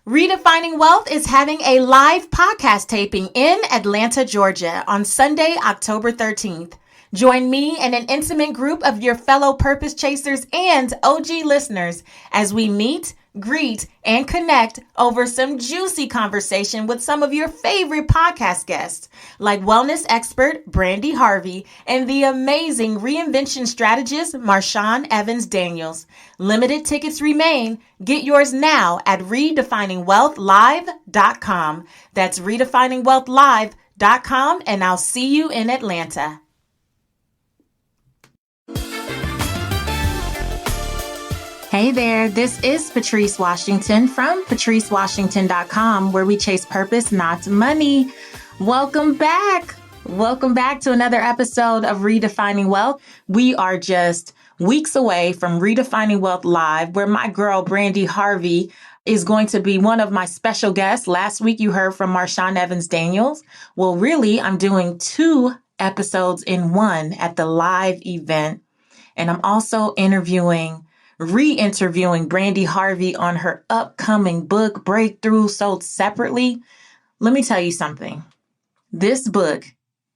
Redefining Wealth is having a live podcast taping in Atlanta, Georgia on Sunday, October 13th. Join me and an intimate group of your fellow purpose chasers and OG listeners as we meet, greet, and connect over some juicy conversation with some of your favorite podcast guests, like wellness expert Brandi Harvey and the amazing reinvention strategist Marshawn Evans Daniels. Limited tickets remain. Get yours now at redefiningwealthlive.com. That's redefiningwealthlive.com, and I'll see you in Atlanta. Hey there, this is Patrice Washington from patricewashington.com, where we chase purpose, not money. Welcome back. Welcome back to another episode of Redefining Wealth. We are just weeks away from Redefining Wealth Live, where my girl Brandi Harvey is going to be one of my special guests. Last week you heard from Marshawn Evans Daniels. Well, really, I'm doing 2 episodes in one at the live event. And I'm also re-interviewing Brandi Harvey on her upcoming book, Breakthrough, sold separately. Let me tell you something. This book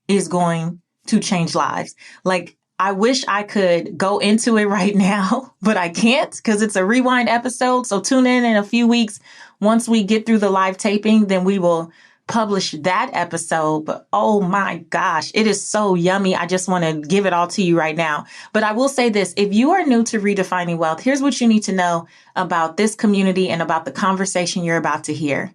is going to change lives. Like, I wish I could go into it right now, but I can't because it's a rewind episode. So tune in a few weeks. Once we get through the live taping, then we will publish that episode. But oh my gosh, it is so yummy. I just want to give it all to you right now. But I will say this, if you are new to Redefining Wealth, here's what you need to know about this community and about the conversation you're about to hear.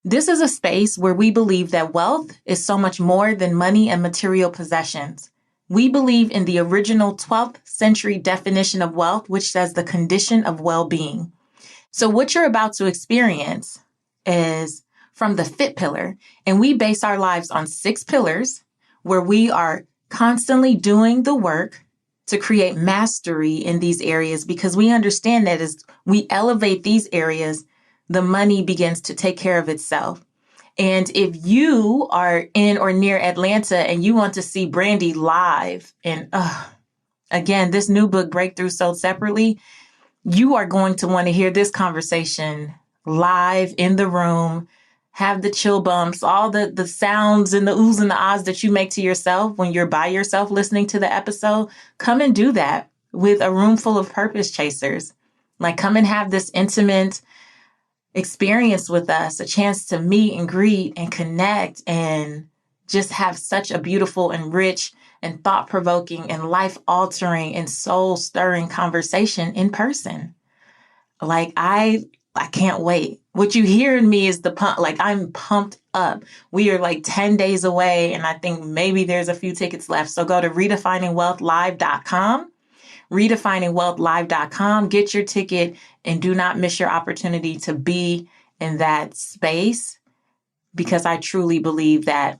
This is a space where we believe that wealth is so much more than money and material possessions. We believe in the original 12th century definition of wealth, which says the condition of well-being. So what you're about to experience is from the FIT pillar, and we base our lives on 6 pillars where we are constantly doing the work to create mastery in these areas, because we understand that as we elevate these areas, the money begins to take care of itself. And if you are in or near Atlanta and you want to see Brandi live, and again, this new book, Breakthrough, sold separately, you are going to want to hear this conversation live in the room. Have the chill bumps, all the sounds and the oohs and the ahs that you make to yourself when you're by yourself listening to the episode. Come and do that with a room full of purpose chasers. Like, come and have this intimate experience with us, a chance to meet and greet and connect and just have such a beautiful and rich and thought-provoking and life-altering and soul-stirring conversation in person. Like, I can't wait. What you hear in me is the pump. Like, I'm pumped up. We are like 10 days away, and I think maybe there's a few tickets left. So go to redefiningwealthlive.com, redefiningwealthlive.com, get your ticket, and do not miss your opportunity to be in that space, because I truly believe that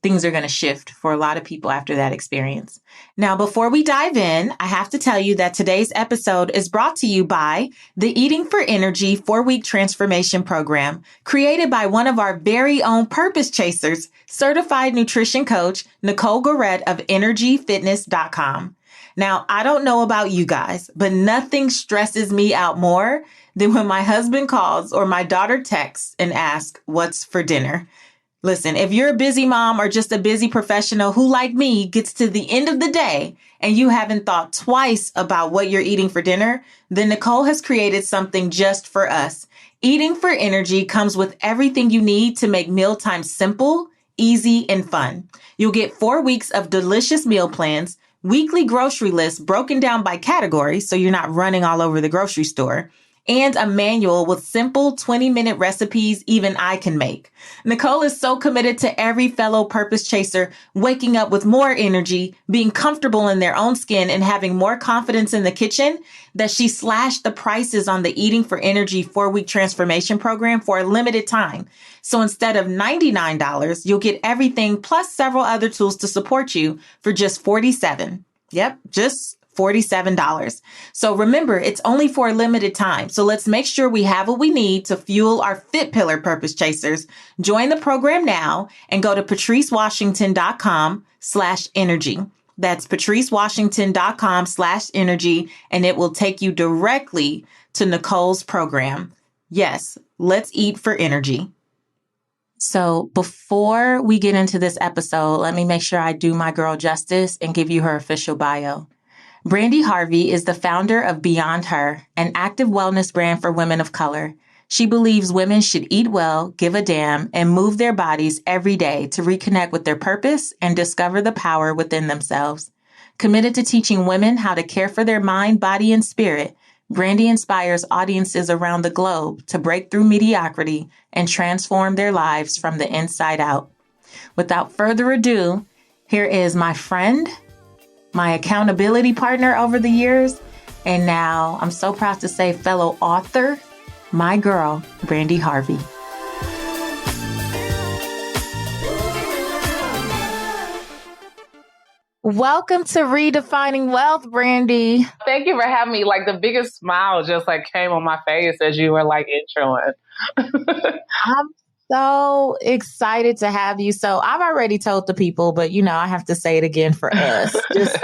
things are going to shift for a lot of people after that experience. Now, before we dive in, I have to tell you that today's episode is brought to you by the Eating for Energy 4-week transformation program, created by one of our very own purpose chasers, certified nutrition coach, Nichole Guerrette of energyfitness.com. Now, I don't know about you guys, but nothing stresses me out more than when my husband calls or my daughter texts and asks, "What's for dinner?" Listen, if you're a busy mom or just a busy professional who, like me, gets to the end of the day and you haven't thought twice about what you're eating for dinner, then Nichole has created something just for us. Eating for Energy comes with everything you need to make mealtime simple, easy, and fun. You'll get 4 weeks of delicious meal plans, weekly grocery lists broken down by category so you're not running all over the grocery store, and a manual with simple 20-minute recipes even I can make. Nichole is so committed to every fellow purpose chaser waking up with more energy, being comfortable in their own skin, and having more confidence in the kitchen that she slashed the prices on the Eating for Energy 4-week transformation program for a limited time. So instead of $99, you'll get everything plus several other tools to support you for just $47. Yep, just $47. So remember, it's only for a limited time. So let's make sure we have what we need to fuel our FIT pillar purpose chasers. Join the program now and go to patricewashington.com/energy. That's patricewashington.com/energy, and it will take you directly to Nichole's program. Yes, let's eat for energy. So before we get into this episode, let me make sure I do my girl justice and give you her official bio. Brandi Harvey is the founder of Beyond Her, an active wellness brand for women of color. She believes women should eat well, give a damn, and move their bodies every day to reconnect with their purpose and discover the power within themselves. Committed to teaching women how to care for their mind, body, and spirit, Brandi inspires audiences around the globe to break through mediocrity and transform their lives from the inside out. Without further ado, here is my friend, my accountability partner over the years, and now I'm so proud to say fellow author, my girl, Brandi Harvey. Welcome to Redefining Wealth, Brandi. Thank you for having me. Like the biggest smile just like came on my face as you were like introing. I'm so excited to have you. So I've already told the people, but I have to say it again for us. just,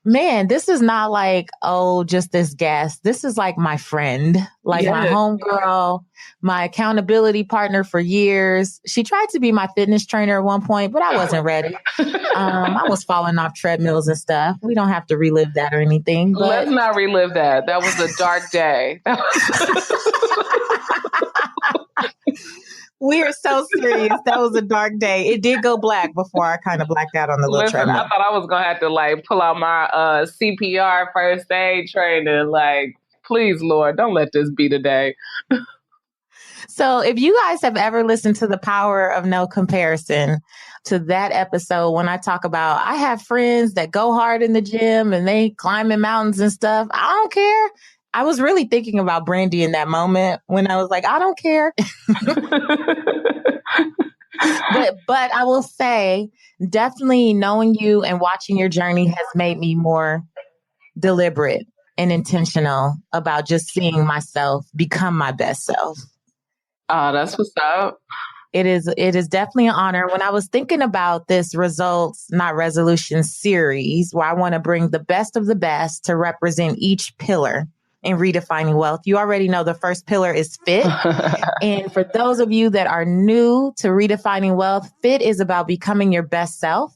man, this is not like, just this guest. This is like my friend, like my homegirl, my accountability partner for years. She tried to be my fitness trainer at one point, but I wasn't ready. I was falling off treadmills and stuff. We don't have to relive that or anything. But let's not relive that. That was a dark day. We are so serious. That was a dark day. It did go black before I kind of blacked out on the little treadmill. I thought I was going to have to like pull out my CPR first aid training. Like, please, Lord, don't let this be today. So if you guys have ever listened to The Power of No Comparison, to that episode when I talk about I have friends that go hard in the gym and they climbing mountains and stuff. I don't care. I was really thinking about Brandi in that moment when I was like, I don't care. But I will say, definitely knowing you and watching your journey has made me more deliberate and intentional about just seeing myself become my best self. Oh, that's what's up. It is definitely an honor. When I was thinking about this results, not resolution series, where I want to bring the best of the best to represent each pillar in redefining wealth, you already know the first pillar is fit. And for those of you that are new to redefining wealth, fit is about becoming your best self.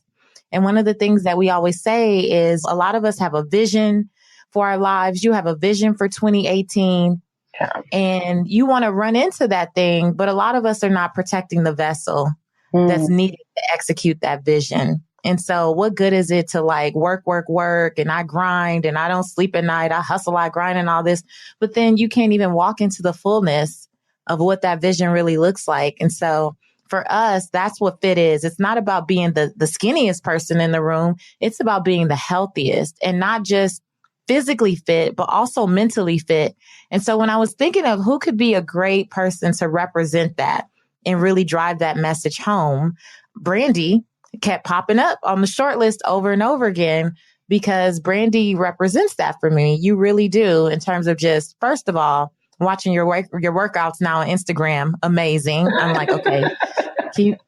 And one of the things that we always say is a lot of us have a vision for our lives. You have a vision for 2018. Yeah. And you want to run into that thing, but a lot of us are not protecting the vessel that's needed to execute that vision. And so what good is it to like work, and I grind and I don't sleep at night. I hustle, I grind and all this, but then you can't even walk into the fullness of what that vision really looks like. And so for us, that's what fit is. It's not about being the skinniest person in the room. It's about being the healthiest, and not just physically fit, but also mentally fit. And so when I was thinking of who could be a great person to represent that and really drive that message home, Brandi kept popping up on the short list over and over again, because Brandi represents that for me. You really do, in terms of just, first of all, watching your workouts now on Instagram. Amazing. I'm like, okay, keep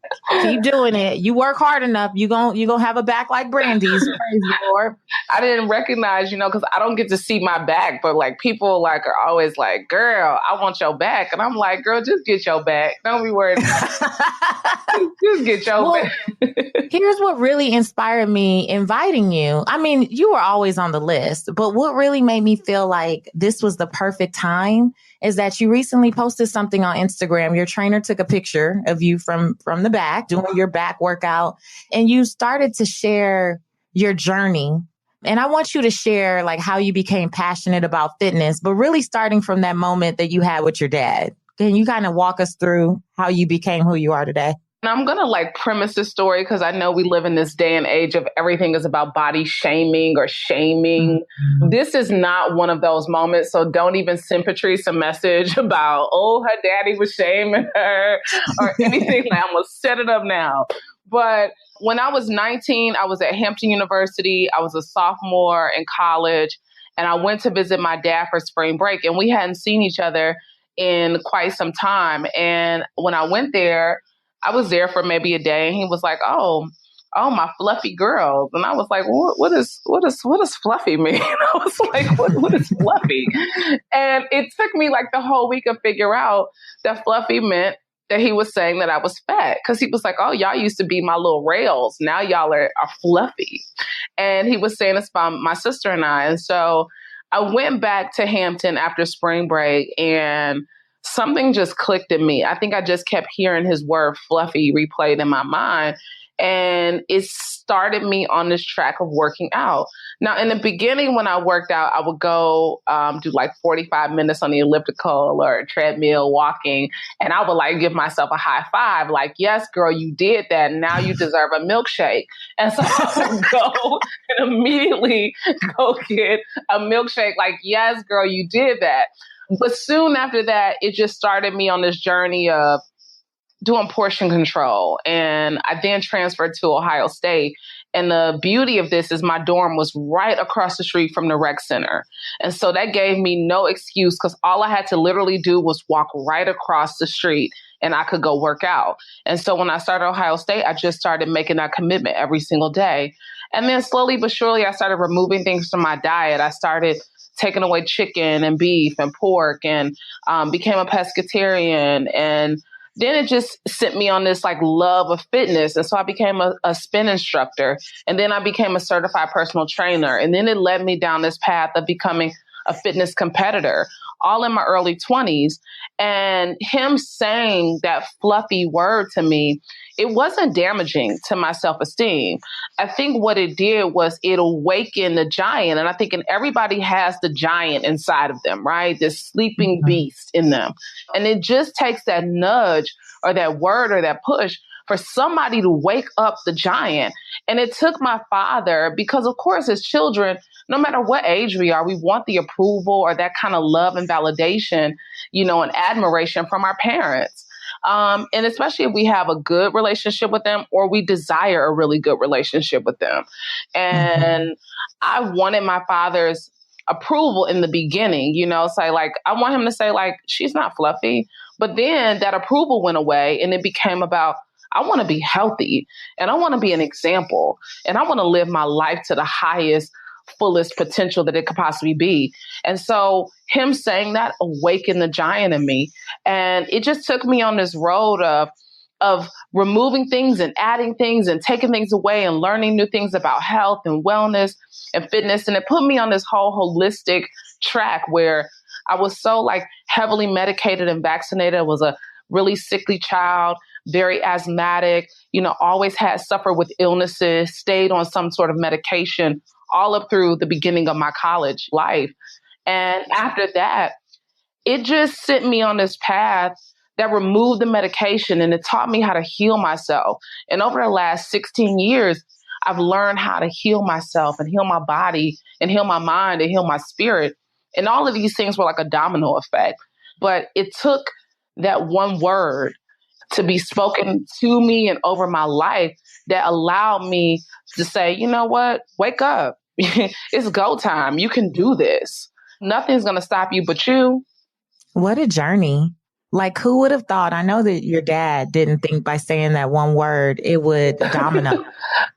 doing it. You work hard enough, you gonna have a back like Brandi's. Praise the Lord. I didn't recognize, because I don't get to see my back, but like people like are always like, girl, I want your back. And I'm like, girl, just get your back. Don't be worried about it. Just get your back. Here's what really inspired me inviting you. I mean, you were always on the list, but what really made me feel like this was the perfect time is that you recently posted something on Instagram. Your trainer took a picture of you from the back doing your back workout, and you started to share your journey. And I want you to share like how you became passionate about fitness, but really starting from that moment that you had with your dad. Can you kind of walk us through how you became who you are today? And I'm going to like premise this story because I know we live in this day and age of everything is about body shaming or shaming. Mm-hmm. This is not one of those moments. So don't even send Patrice a message about, her daddy was shaming her or anything. I'm going to set it up now. But when I was 19, I was at Hampton University. I was a sophomore in college, and I went to visit my dad for spring break, and we hadn't seen each other in quite some time. And when I went there, I was there for maybe a day, and he was like, oh, my fluffy girls. And I was like, what does fluffy mean? I was like, what is fluffy? And it took me like the whole week to figure out that fluffy meant that he was saying that I was fat. Cause he was like, oh, y'all used to be my little rails. Now y'all are fluffy. And he was saying this about my sister and I. And so I went back to Hampton after spring break and something just clicked in me. I think I just kept hearing his word fluffy replayed in my mind. And it started me on this track of working out. Now, in the beginning, when I worked out, I would go do like 45 minutes on the elliptical or treadmill walking. And I would like give myself a high five, like, yes, girl, you did that. Now you deserve a milkshake. And so I would go and immediately go get a milkshake, like, yes, girl, you did that. But soon after that, it just started me on this journey of doing portion control. And I then transferred to Ohio State. And the beauty of this is my dorm was right across the street from the rec center. And so that gave me no excuse because all I had to literally do was walk right across the street and I could go work out. And so when I started Ohio State, I just started making that commitment every single day. And then slowly but surely, I started removing things from my diet. I started taking away chicken and beef and pork and became a pescatarian. And then it just sent me on this like love of fitness. And so I became a spin instructor. And then I became a certified personal trainer. And then it led me down this path of becoming a fitness competitor, all in my early 20s. And him saying that fluffy word to me, it wasn't damaging to my self-esteem. I think what it did was it awakened the giant. And I think everybody has the giant inside of them, right? This sleeping beast in them. And it just takes that nudge or that word or that push for somebody to wake up the giant. And it took my father, because of course, as children, no matter what age we are, we want the approval or that kind of love and validation, and admiration from our parents. And especially if we have a good relationship with them or we desire a really good relationship with them. And I wanted my father's approval in the beginning, say like, I want him to say like, she's not fluffy. But then that approval went away and it became about, I want to be healthy and I want to be an example and I want to live my life to the highest, fullest potential that it could possibly be. And so him saying that awakened the giant in me. And it just took me on this road of removing things and adding things and taking things away and learning new things about health and wellness and fitness. And it put me on this whole holistic track where I was so like heavily medicated and vaccinated. I was a really sickly child, very asthmatic, always had suffered with illnesses, stayed on some sort of medication all up through the beginning of my college life. And after that, it just sent me on this path that removed the medication and it taught me how to heal myself. And over the last 16 years, I've learned how to heal myself and heal my body and heal my mind and heal my spirit. And all of these things were like a domino effect. But it took that one word to be spoken to me and over my life that allowed me to say, you know what, wake up. It's go time. You can do this. Nothing's going to stop you but you. What a journey. Like, who would have thought? I know that your dad didn't think by saying that one word, it would domino.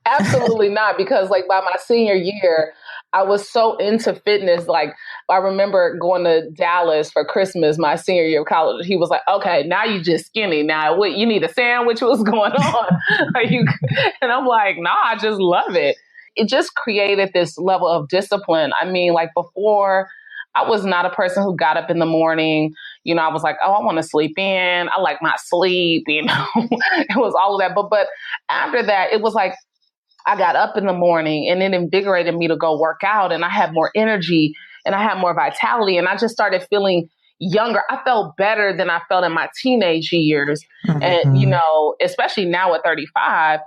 Absolutely not. Because like by my senior year, I was so into fitness. Like I remember going to Dallas for Christmas, my senior year of college. He was like, okay, now you just skinny. Now what, you need a sandwich? What's going on? And I'm like, nah, I just love it. It just created this level of discipline. I mean, like before, I was not a person who got up in the morning. I was like, oh, I want to sleep in. I like my sleep, It was all of that. But after that, it was like, I got up in the morning and it invigorated me to go work out and I had more energy and I had more vitality and I just started feeling younger. I felt better than I felt in my teenage years. And, especially now at 35,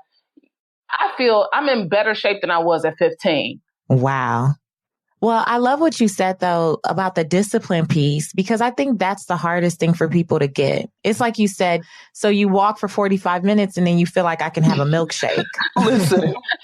I feel I'm in better shape than I was at 15. Wow. Well, I love what you said, though, about the discipline piece, because I think that's the hardest thing for people to get. It's like you said, so you walk for 45 minutes and then you feel like I can have a milkshake.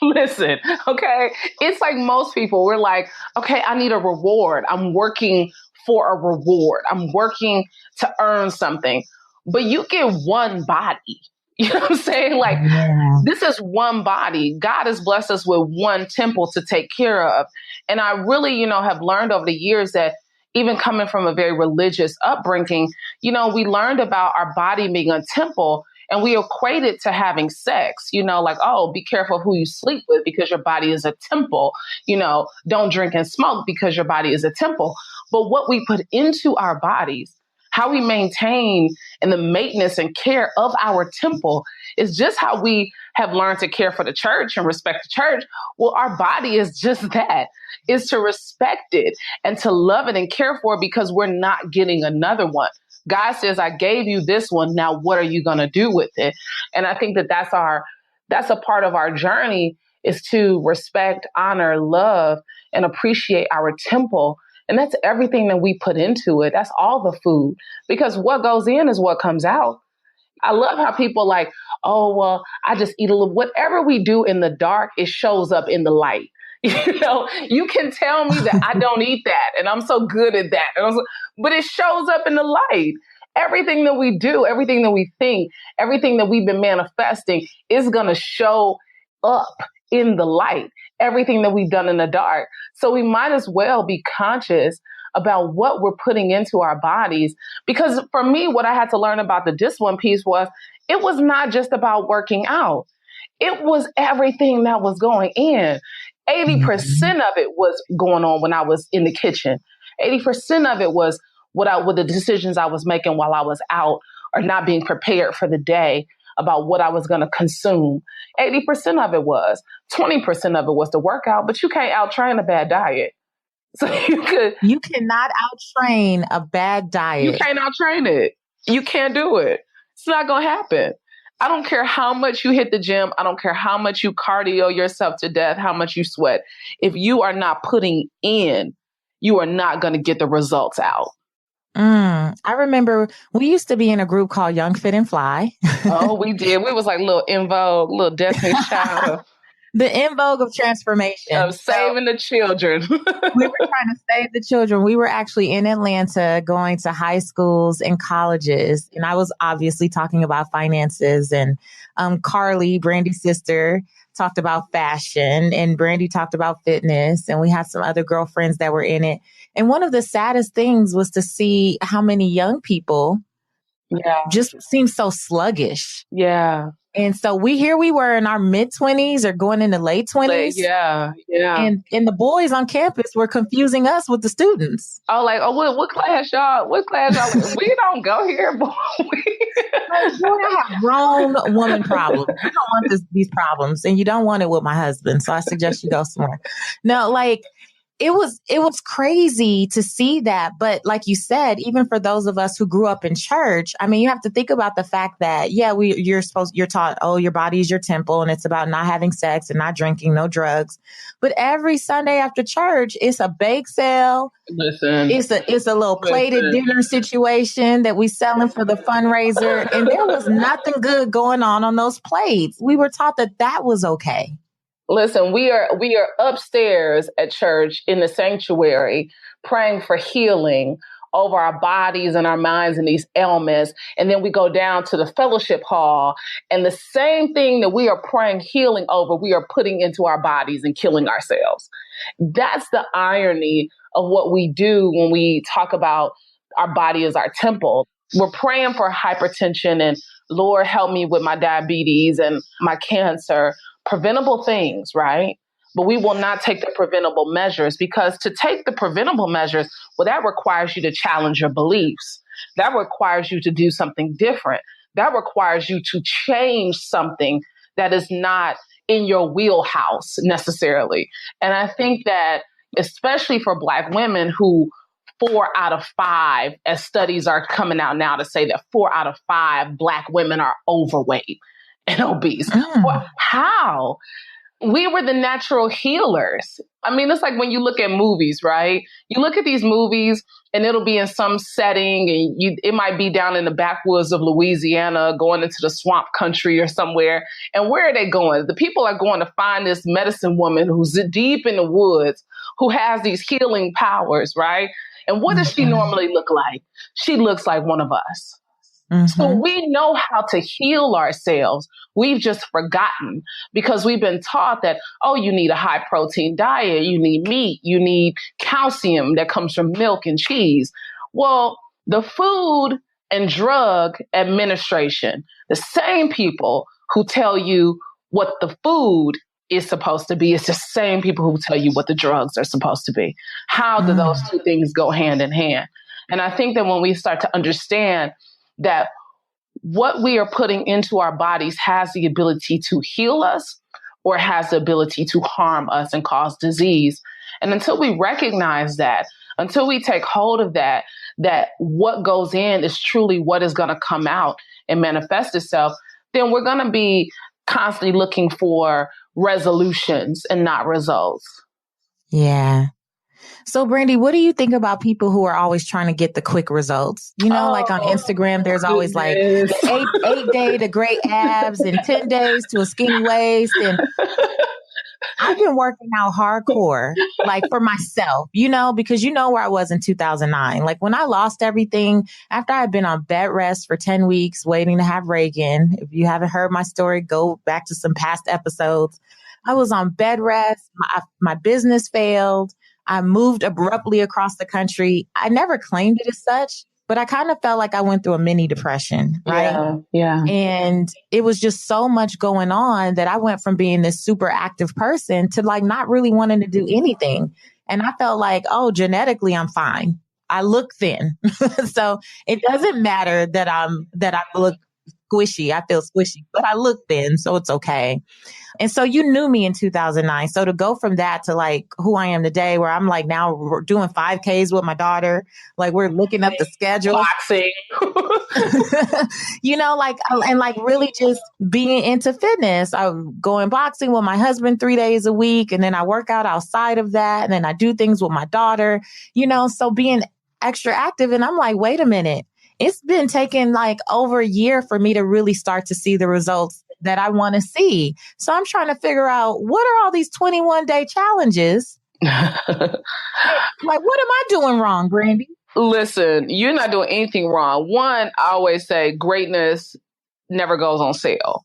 Listen, okay? It's like most people, we're like, okay, I need a reward. I'm working for a reward. I'm working to earn something. But you get one body. You know what I'm saying? Like, Yeah. this is one body. God has blessed us with one temple to take care of. And I really, have learned over the years that even coming from a very religious upbringing, we learned about our body being a temple, and we equate it to having sex, like, oh, be careful who you sleep with because your body is a temple. Don't drink and smoke because your body is a temple. But what we put into our bodies, how we maintain and the maintenance and care of our temple is just how we have learned to care for the church and respect the church. Well, our body is just that, is to respect it and to love it and care for it, because we're not getting another one. God says, I gave you this one. Now, what are you going to do with it? And I think that that's a part of our journey, is to respect, honor, love, and appreciate our temple. And that's everything that we put into it. That's all the food, because what goes in is what comes out. I love how people like, oh, well, I just eat a little. Whatever we do in the dark, it shows up in the light. You can tell me that I don't eat that and I'm so good at that. But it shows up in the light. Everything that we do, everything that we think, everything that we've been manifesting is going to show up in the light. Everything that we've done in the dark. So we might as well be conscious about what we're putting into our bodies. Because for me, what I had to learn about the discipline piece was, it was not just about working out. It was everything that was going in. 80% of it was going on when I was in the kitchen. 80% of it was with the decisions I was making while I was out, or not being prepared for the day about what I was going to consume. 80% of it was. 20% of it was the workout, but you can't out-train a bad diet. So you cannot out-train a bad diet. You can't out-train it. You can't do it. It's not going to happen. I don't care how much you hit the gym. I don't care how much you cardio yourself to death, how much you sweat. If you are not putting in, you are not going to get the results out. I remember we used to be in a group called Young, Fit, and Fly. Oh, we did. We was like little In Vogue, little Destiny's Child. The In Vogue of transformation. Of saving the children. We were trying to save the children. We were actually in Atlanta going to high schools and colleges. And I was obviously talking about finances. And Carly, Brandi's sister, talked about fashion. And Brandi talked about fitness. And we had some other girlfriends that were in it. And one of the saddest things was to see how many young people just seem so sluggish. Yeah. And so we were in our mid-20s or going into late 20s. Yeah. And the boys on campus were confusing us with the students. Oh, like, what class y'all? What class y'all? We don't go here, boy. I have grown woman problems. You don't want these problems, and you don't want it with my husband. So I suggest you go somewhere. No, like, it was crazy to see that. But like you said, even for those of us who grew up in church, I mean, you have to think about the fact that, you're taught, oh, your body is your temple, and it's about not having sex and not drinking, no drugs. But every Sunday after church, it's a bake sale. Listen, it's a little plated dinner situation that we selling for the fundraiser. And there was nothing good going on those plates. We were taught that was okay. Listen, we are upstairs at church in the sanctuary praying for healing over our bodies and our minds and these ailments. And then we go down to the fellowship hall, and the same thing that we are praying healing over, we are putting into our bodies and killing ourselves. That's the irony of what we do when we talk about our body as our temple. We're praying for hypertension and, Lord, help me with my diabetes and my cancer. Preventable things, right? But we will not take the preventable measures, because to take the preventable measures, well, that requires you to challenge your beliefs. That requires you to do something different. That requires you to change something that is not in your wheelhouse necessarily. And I think that especially for Black women who 4 out of 5, as studies are coming out now to say that 4 out of 5 Black women are overweight and obese. Well, how? We were the natural healers. I mean, it's like when you look at movies, right? You look at these movies and it'll be in some setting, and it might be down in the backwoods of Louisiana, going into the swamp country or somewhere. And where are they going? The people are going to find this medicine woman who's deep in the woods, who has these healing powers, right? And what does she normally look like? She looks like one of us. So we know how to heal ourselves. We've just forgotten because we've been taught that, oh, you need a high protein diet. You need meat. You need calcium that comes from milk and cheese. Well, the Food and Drug Administration, the same people who tell you what the food is supposed to be, it's the same people who tell you what the drugs are supposed to be. How do those two things go hand in hand? And I think that when we start to understand that what we are putting into our bodies has the ability to heal us or has the ability to harm us and cause disease. And until we recognize that, until we take hold of that, that what goes in is truly what is going to come out and manifest itself, then we're going to be constantly looking for resolutions and not results. Yeah. So, Brandi, what do you think about people who are always trying to get the quick results? You know, like on Instagram, there's always like the 8-day to great abs and 10 days to a skinny waist. And I've been working out hardcore, like for myself, you know, because you know where I was in 2009. Like when I lost everything after I had been on bed rest for 10 weeks, waiting to have Reagan. If you haven't heard my story, go back to some past episodes. I was on bed rest. My business failed. I moved abruptly across the country. I never claimed it as such, but I kind of felt like I went through a mini depression, right? Yeah. And it was just so much going on that I went from being this super active person to like not really wanting to do anything. And I felt like, oh, genetically, I'm fine. I look thin. So it doesn't matter that I look squishy. I feel squishy, but I look thin. So it's okay. And so you knew me in 2009. So to go from that to like who I am today, where I'm like now we're doing 5Ks with my daughter, like we're looking up the schedule. Boxing. You know, like, and like really just being into fitness. I'm going boxing with my husband 3 days a week. And then I work out outside of that. And then I do things with my daughter, you know, so being extra active. And I'm like, wait a minute. It's been taking like over a year for me to really start to see the results that I want to see. So I'm trying to figure out what are all these 21-day challenges? Like, what am I doing wrong, Brandi? Listen, you're not doing anything wrong. One, I always say greatness never goes on sale.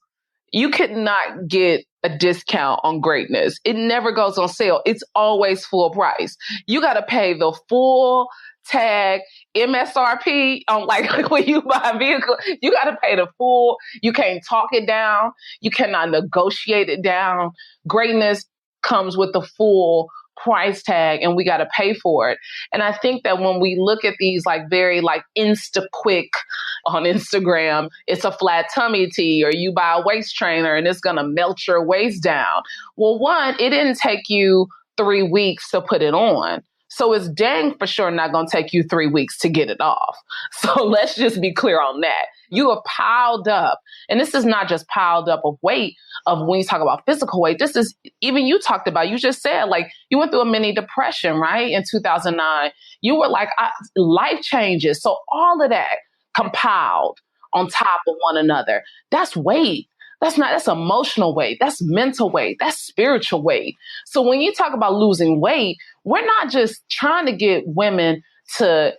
You could not get a discount on greatness. It never goes on sale. It's always full price. You got to pay the full tag MSRP on like when you buy a vehicle, you got to pay the full. You can't talk it down. You cannot negotiate it down. Greatness comes with the full price tag and we got to pay for it. And I think that when we look at these like very like insta quick on Instagram, it's a flat tummy tea or you buy a waist trainer and it's going to melt your waist down. Well, one, it didn't take you 3 weeks to put it on. So it's dang for sure not going to take you 3 weeks to get it off. So let's just be clear on that. You are piled up. And this is not just piled up of weight of when you talk about physical weight. This is even you talked about, you just said like you went through a mini depression, right? In 2009, you were like life changes. So all of that compiled on top of one another. That's weight. That's emotional weight. That's mental weight. That's spiritual weight. So when you talk about losing weight, we're not just trying to get women to,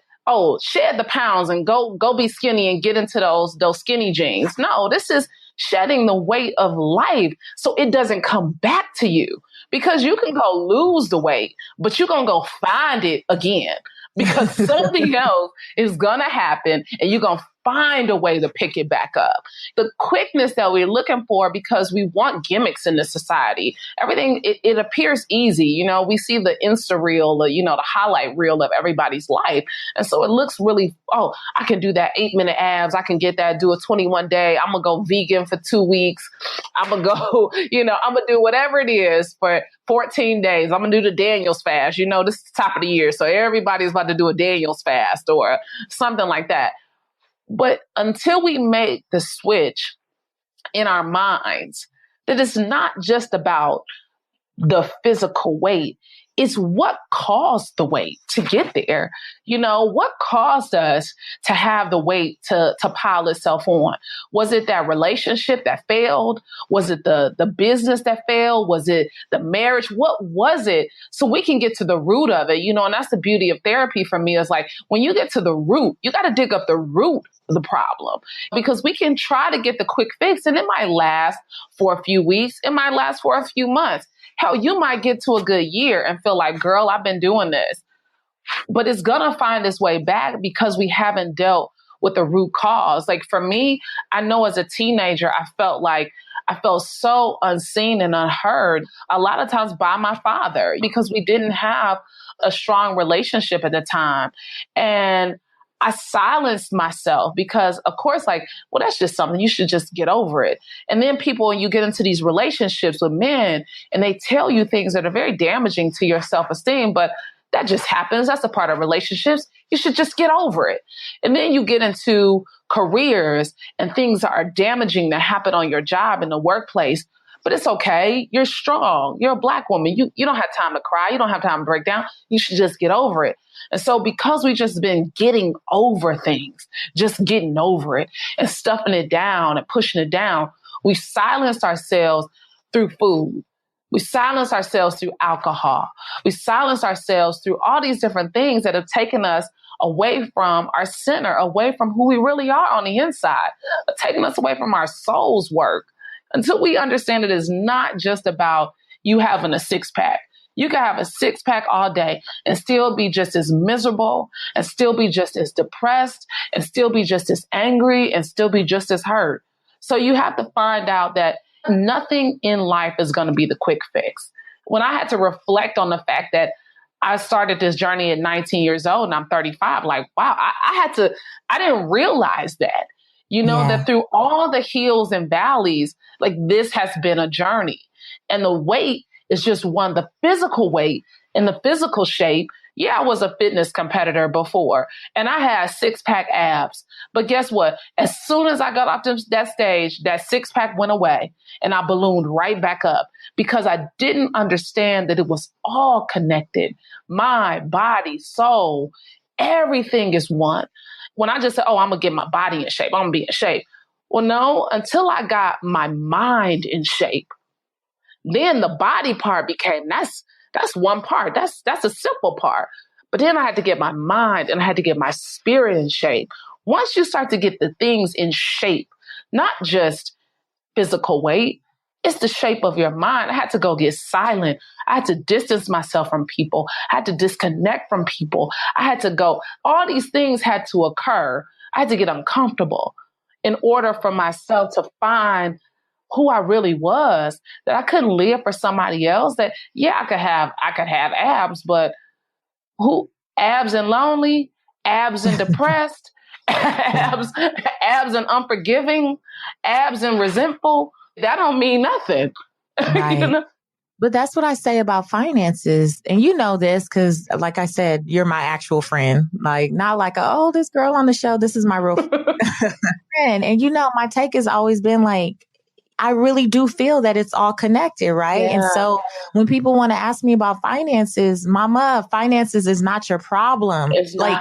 shed the pounds and go be skinny and get into those skinny jeans. No, this is shedding the weight of life so it doesn't come back to you, because you can go lose the weight, but you're going to go find it again because something else is going to happen and you're going to find a way to pick it back up. The quickness that we're looking for, because we want gimmicks in this society. Everything, it appears easy. You know, we see the Insta reel, the highlight reel of everybody's life. And so it looks really, I can do that 8-minute abs. I can get that, do a 21-day. I'm going to go vegan for 2 weeks. I'm going to go, I'm going to do whatever it is for 14 days. I'm going to do the Daniel's fast. This is the top of the year. So everybody's about to do a Daniel's fast or something like that. But until we make the switch in our minds, that it's not just about the physical weight, it's what caused the weight to get there. What caused us to have the weight to pile itself on? Was it that relationship that failed? Was it the business that failed? Was it the marriage? What was it? So we can get to the root of it, and that's the beauty of therapy for me, is like, when you get to the root, you got to dig up the root of the problem, because we can try to get the quick fix, and it might last for a few weeks. It might last for a few months. Hell, you might get to a good year and feel like, girl, I've been doing this. But it's going to find its way back because we haven't dealt with the root cause. Like for me, I know as a teenager, I felt so unseen and unheard a lot of times by my father, because we didn't have a strong relationship at the time. And I silenced myself because, of course, well, that's just something, you should just get over it. And then you get into these relationships with men and they tell you things that are very damaging to your self-esteem, but that just happens. That's a part of relationships. You should just get over it. And then you get into careers and things that are damaging that happen on your job in the workplace. But it's okay. You're strong. You're a Black woman. You don't have time to cry. You don't have time to break down. You should just get over it. And so because we just been getting over things, just getting over it and stuffing it down and pushing it down, we silenced ourselves through food. We silence ourselves through alcohol. We silence ourselves through all these different things that have taken us away from our center, away from who we really are on the inside, taking us away from our soul's work. Until we understand it is not just about you having a six-pack. You can have a six-pack all day and still be just as miserable and still be just as depressed and still be just as angry and still be just as hurt. So you have to find out that nothing in life is going to be the quick fix. When I had to reflect on the fact that I started this journey at 19 years old and I'm 35, wow, I didn't realize that, that through all the hills and valleys, this has been a journey. And the weight is just one, the physical weight and the physical shape. Yeah, I was a fitness competitor before and I had six-pack abs. But guess what? As soon as I got off that stage, that six-pack went away and I ballooned right back up because I didn't understand that it was all connected. Mind, body, soul, everything is one. When I just said, I'm going to get my body in shape, I'm going to be in shape. Well, no, until I got my mind in shape, then the body part became, that's one part. That's a simple part. But then I had to get my mind and I had to get my spirit in shape. Once you start to get the things in shape, not just physical weight, it's the shape of your mind. I had to go get silent. I had to distance myself from people. I had to disconnect from people. I had to go. All these things had to occur. I had to get uncomfortable in order for myself to find who I really was, that I couldn't live for somebody else, that, I could have abs, but who, abs and lonely, abs and depressed, abs and unforgiving, abs and resentful, that don't mean nothing. Right. But that's what I say about finances. And you know this because, like I said, you're my actual friend. Not like, this girl on the show, this is my real friend. And my take has always been I really do feel that it's all connected, right? Yeah. And so when people want to ask me about finances, mama, finances is not your problem. It's not.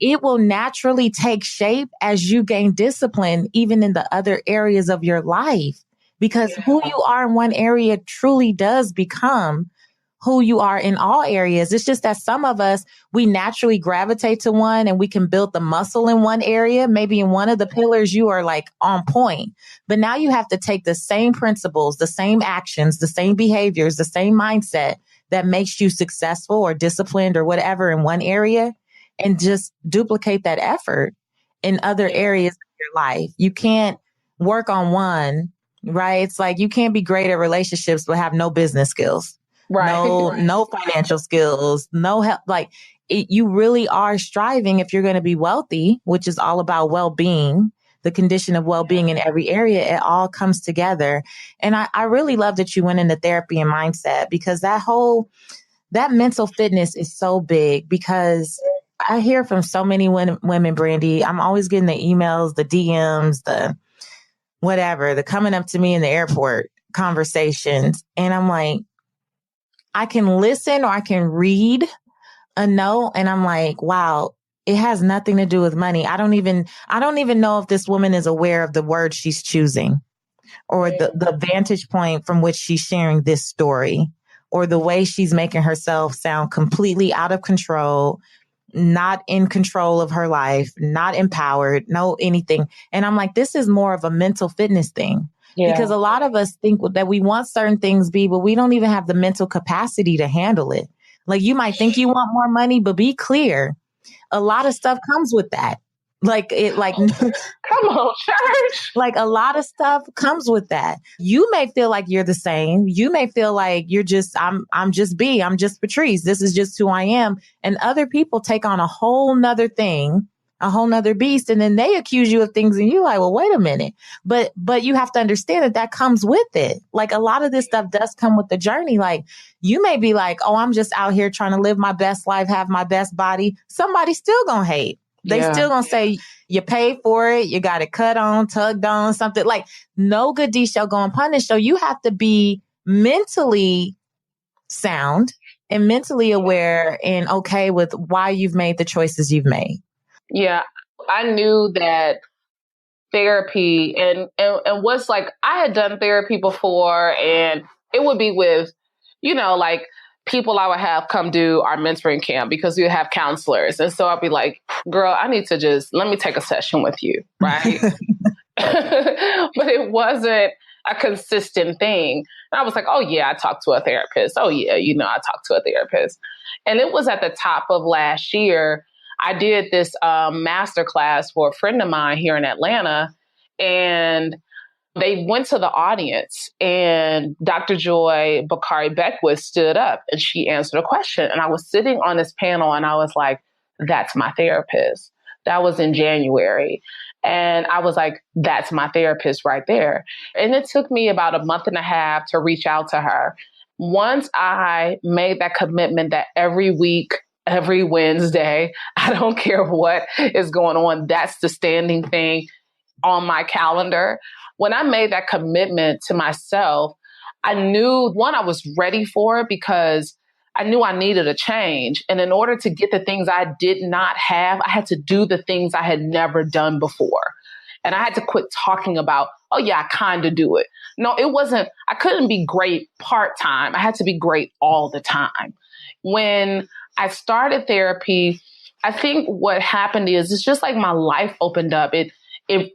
It will naturally take shape as you gain discipline, even in the other areas of your life, because who you are in one area truly does become who you are in all areas. It's just that some of us, we naturally gravitate to one and we can build the muscle in one area. Maybe in one of the pillars, you are on point. But now you have to take the same principles, the same actions, the same behaviors, the same mindset that makes you successful or disciplined or whatever in one area and just duplicate that effort in other areas of your life. You can't work on one, right? It's you can't be great at relationships, but have no business skills. Right. No financial skills, no help. You really are striving if you're going to be wealthy, which is all about well-being, the condition of well-being in every area. It all comes together. And I really love that you went into therapy and mindset, because that mental fitness is so big, because I hear from so many women, Brandi. I'm always getting the emails, the DMs, the whatever, the coming up to me in the airport conversations. And I'm like, I can listen or I can read a note and I'm like, wow, it has nothing to do with money. I don't even know if this woman is aware of the words she's choosing or the vantage point from which she's sharing this story or the way she's making herself sound completely out of control, not in control of her life, not empowered, no anything. And I'm like, this is more of a mental fitness thing. Yeah. Because a lot of us think that we want certain things be, but we don't even have the mental capacity to handle it. Like you might think you want more money, but be clear. A lot of stuff comes with that. Like come on, church. Like a lot of stuff comes with that. You may feel like you're the same. You may feel like you're just, I'm just B, I'm just Patrice. This is just who I am. And other people take on a whole nother thing, a whole nother beast. And then they accuse you of things and you're like, well, wait a minute. But you have to understand that comes with it. Like a lot of this stuff does come with the journey. Like you may be like, oh, I'm just out here trying to live my best life, have my best body. Somebody's still gonna hate. They still gonna say you paid for it, you got it cut on, tugged on, something like no good deed shall go unpunished. So you have to be mentally sound and mentally aware and okay with why you've made the choices you've made. Yeah, I knew that therapy and what's like, I had done therapy before and it would be with, like people I would have come do our mentoring camp because we would have counselors. And so I'd be like, girl, I need to let me take a session with you. Right. But it wasn't a consistent thing. And I was like, oh yeah, I talked to a therapist. Oh yeah, I talked to a therapist. And it was at the top of last year. I did this master class for a friend of mine here in Atlanta, and they went to the audience and Dr. Joy Bakari Beckwith stood up and she answered a question. And I was sitting on this panel and I was like, that's my therapist. That was in January. And I was like, that's my therapist right there. And it took me about a month and a half to reach out to her. Once I made that commitment that every week, every Wednesday, I don't care what is going on, that's the standing thing on my calendar. When I made that commitment to myself, I knew, one, I was ready for it because I knew I needed a change. And in order to get the things I did not have, I had to do the things I had never done before. And I had to quit talking about, oh yeah, I kind of do it. No, it wasn't, I couldn't be great part-time. I had to be great all the time. When I started therapy, I think what happened is it's just like my life opened up. It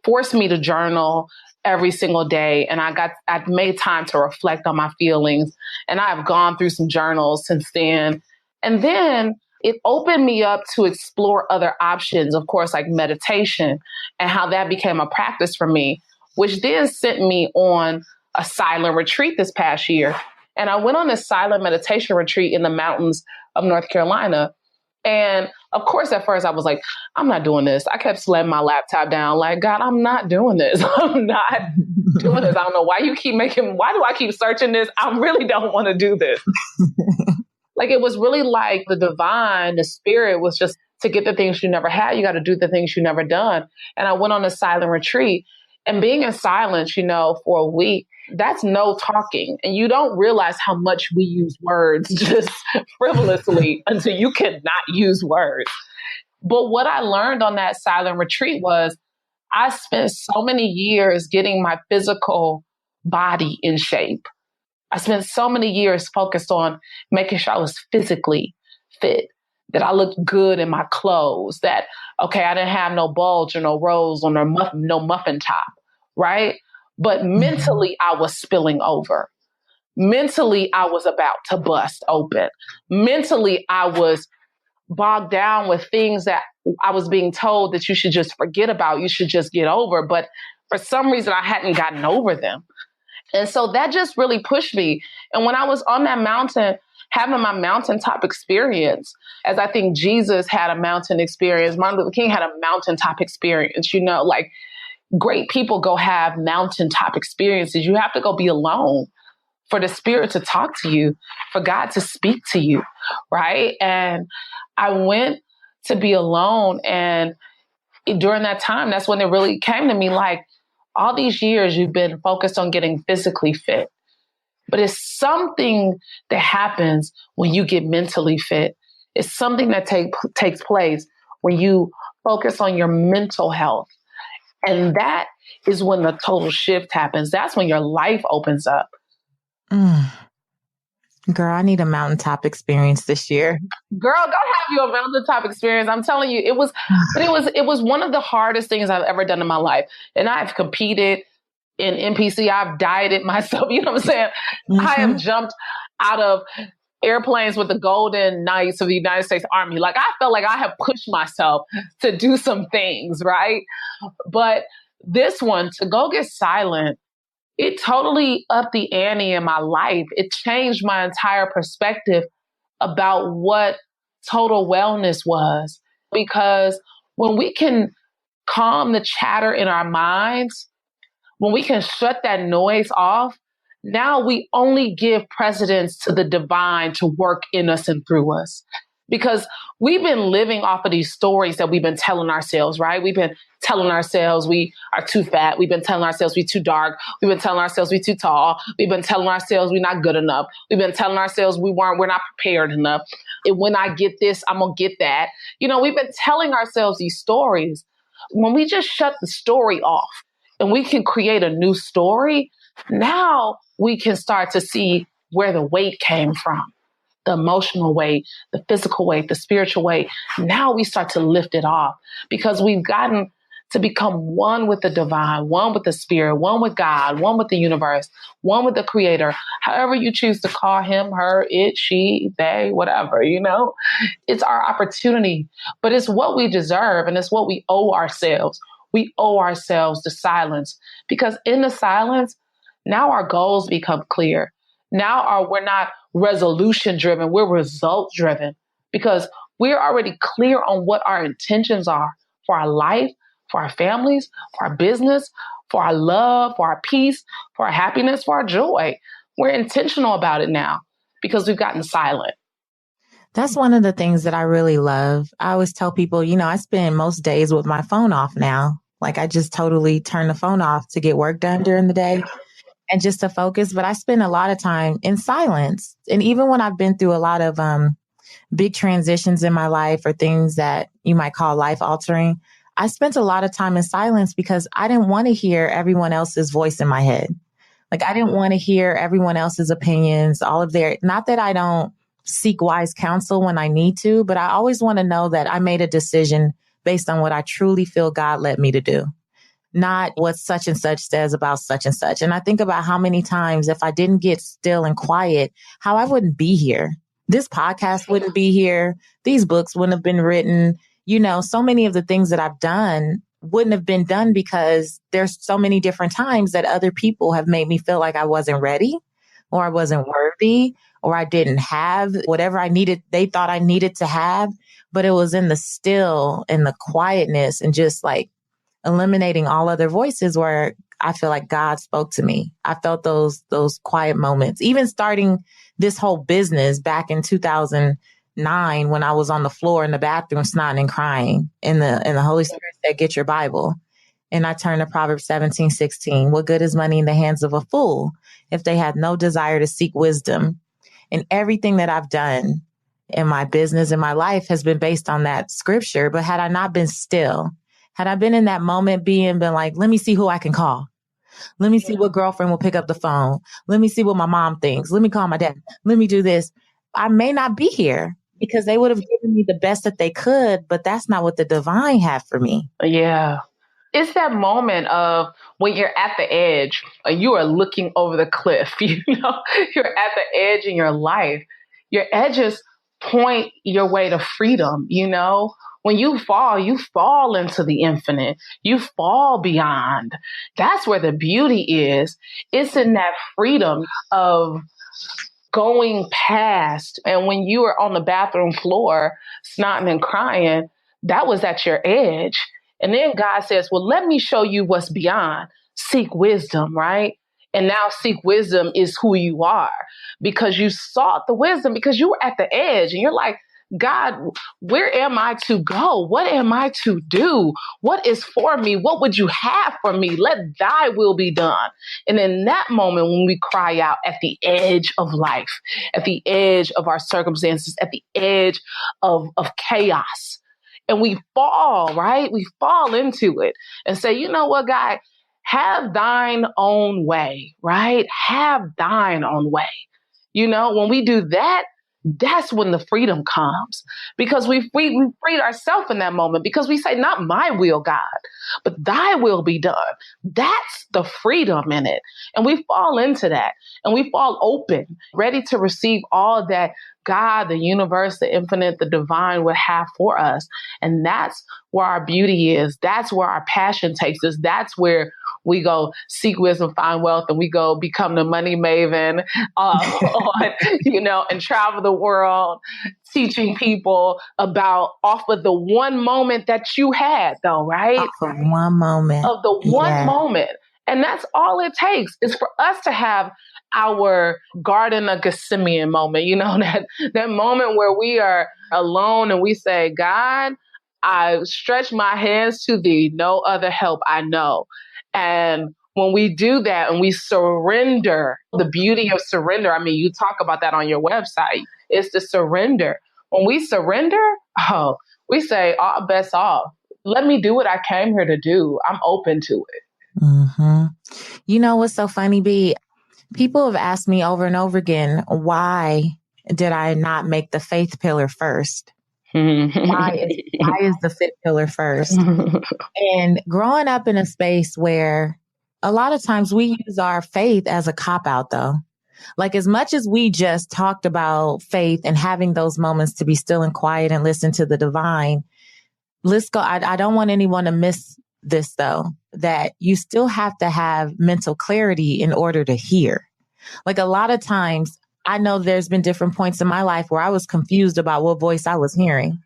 forced me to journal every single day. And I've made time to reflect on my feelings. And I've gone through some journals since then. And then it opened me up to explore other options, of course, like meditation and how that became a practice for me, which then sent me on a silent retreat this past year. And I went on this silent meditation retreat in the mountains of North Carolina. And of course, at first I was like, I'm not doing this. I kept slamming my laptop down like, God, I'm not doing this. I'm not doing this. I don't know why why do I keep searching this? I really don't want to do this. Like, it was really like the divine, the spirit was just to get the things you never had. You got to do the things you never done. And I went on a silent retreat, and being in silence, for a week, that's no talking. And you don't realize how much we use words just frivolously until you cannot use words. But what I learned on that silent retreat was I spent so many years getting my physical body in shape. I spent so many years focused on making sure I was physically fit, that I looked good in my clothes, that, okay, I didn't have no bulge or no rolls or no muffin top, right? But mentally, I was spilling over. Mentally, I was about to bust open. Mentally, I was bogged down with things that I was being told that you should just forget about, you should just get over. But for some reason, I hadn't gotten over them. And so that just really pushed me. And when I was on that mountain, having my mountaintop experience, as I think Jesus had a mountain experience, Martin Luther King had a mountaintop experience, like great people go have mountaintop experiences. You have to go be alone for the spirit to talk to you, for God to speak to you, right? And I went to be alone. And during that time, that's when it really came to me like, all these years you've been focused on getting physically fit. But it's something that happens when you get mentally fit. It's something that takes place when you focus on your mental health. And that is when the total shift happens. That's when your life opens up. Girl, I need a mountaintop experience this year. Girl, go have you a mountaintop experience. I'm telling you, it was one of the hardest things I've ever done in my life. And I've competed in NPC. I've dieted myself. You know what I'm saying? Mm-hmm. I have jumped out of airplanes with the Golden Knights of the United States Army. Like, I felt like I have pushed myself to do some things, right? But this one, to go get silent, it totally upped the ante in my life. It changed my entire perspective about what total wellness was. Because when we can calm the chatter in our minds, when we can shut that noise off, now we only give precedence to the divine to work in us and through us. Because we've been living off of these stories that we've been telling ourselves, right? We've been telling ourselves we are too fat. We've been telling ourselves we're too dark. We've been telling ourselves we're too tall. We've been telling ourselves we're not good enough. We've been telling ourselves we're not prepared enough. And when I get this, I'm going to get that. You know, we've been telling ourselves these stories. When we just shut the story off and we can create a new story, now we can start to see where the weight came from. The emotional weight, the physical weight, the spiritual weight. Now we start to lift it off because we've gotten to become one with the divine, one with the spirit, one with God, one with the universe, one with the creator, however you choose to call him, her, it, she, they, whatever, you know, it's our opportunity, but it's what we deserve and it's what we owe ourselves. We owe ourselves the silence because in the silence, now our goals become clear. Now we're not resolution driven, we're result driven because we're already clear on what our intentions are for our life, for our families, for our business, for our love, for our peace, for our happiness, for our joy. We're intentional about it now because we've gotten silent. That's one of the things that I really love. I always tell people, you know, I spend most days with my phone off now. Like I just totally turn the phone off to get work done during the day. And just to focus, but I spend a lot of time in silence. And even when I've been through a lot of big transitions in my life or things that you might call life altering, I spent a lot of time in silence because I didn't want to hear everyone else's voice in my head. Like I didn't want to hear everyone else's opinions, all of their, not that I don't seek wise counsel when I need to, but I always want to know that I made a decision based on what I truly feel God led me to do. Not what such and such says about such and such. And I think about how many times if I didn't get still and quiet, how I wouldn't be here. This podcast wouldn't be here. These books wouldn't have been written. You know, so many of the things that I've done wouldn't have been done because there's so many different times that other people have made me feel like I wasn't ready or I wasn't worthy or I didn't have whatever I needed. They thought I needed to have, but it was in the still and the quietness and just like eliminating all other voices where I feel like God spoke to me. I felt those quiet moments, even starting this whole business back in 2009 when I was on the floor in the bathroom, snotting and crying and the Holy Spirit said, get your Bible. And I turned to Proverbs 17:16. What good is money in the hands of a fool if they had no desire to seek wisdom? And everything that I've done in my business, in my life has been based on that scripture. But had I not been still, had I been in that moment been like, let me see who I can call. Let me see what girlfriend will pick up the phone. Let me see what my mom thinks. Let me call my dad. Let me do this. I may not be here because they would have given me the best that they could, but that's not what the divine had for me. Yeah. It's that moment of when you're at the edge, you are looking over the cliff, you know, you're at the edge in your life. Your edges point your way to freedom, you know. When you fall into the infinite. You fall beyond. That's where the beauty is. It's in that freedom of going past. And when you were on the bathroom floor, snotting and crying, that was at your edge. And then God says, well, let me show you what's beyond. Seek wisdom, right? And now seek wisdom is who you are because you sought the wisdom because you were at the edge and you're like, God, where am I to go? What am I to do? What is for me? What would you have for me? Let thy will be done. And in that moment, when we cry out at the edge of life, at the edge of our circumstances, at the edge of chaos, and we fall, right? We fall into it and say, you know what, God, have thine own way, right? Have thine own way. You know, when we do that, that's when the freedom comes, because we freed ourselves in that moment, because we say, not my will, God, but thy will be done. That's the freedom in it. And we fall into that, and we fall open, ready to receive all that God, the universe, the infinite, the divine would have for us. And that's where our beauty is. That's where our passion takes us. That's where we go seek wisdom, find wealth, and we go become the money maven, and travel the world teaching people about off of the one moment that you had, though, right? Off of one moment. Of the one moment. And that's all it takes, is for us to have our Garden of Gethsemane moment, that moment where we are alone and we say, God, I stretch my hands to thee, no other help I know. And when we do that and we surrender, the beauty of surrender, I mean, you talk about that on your website, is to surrender. When we surrender, we say, all bets off. Let me do what I came here to do. I'm open to it. Mm-hmm. You know what's so funny, B? People have asked me over and over again, why did I not make the faith pillar first? Why is the faith pillar first? And growing up in a space where a lot of times we use our faith as a cop-out, though. Like, as much as we just talked about faith and having those moments to be still and quiet and listen to the divine, let's go. I don't want anyone to miss this, though, that you still have to have mental clarity in order to hear. Like, a lot of times, I know there's been different points in my life where I was confused about what voice I was hearing.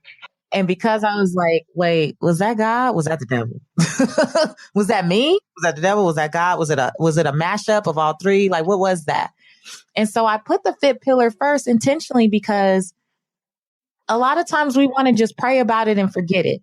And because I was like, wait, was that God? Was that the devil? Was that me? Was that the devil? Was that God? Was it a mashup of all three? Like, what was that? And so I put the fit pillar first intentionally, because a lot of times we want to just pray about it and forget it.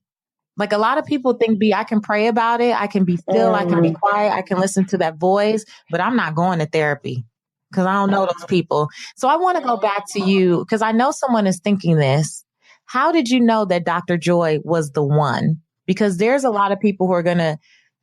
Like, a lot of people think, B, I can pray about it. I can be still. I can be quiet. I can listen to that voice, but I'm not going to therapy because I don't know those people. So I want to go back to you, because I know someone is thinking this. How did you know that Dr. Joy was the one? Because there's a lot of people who are going to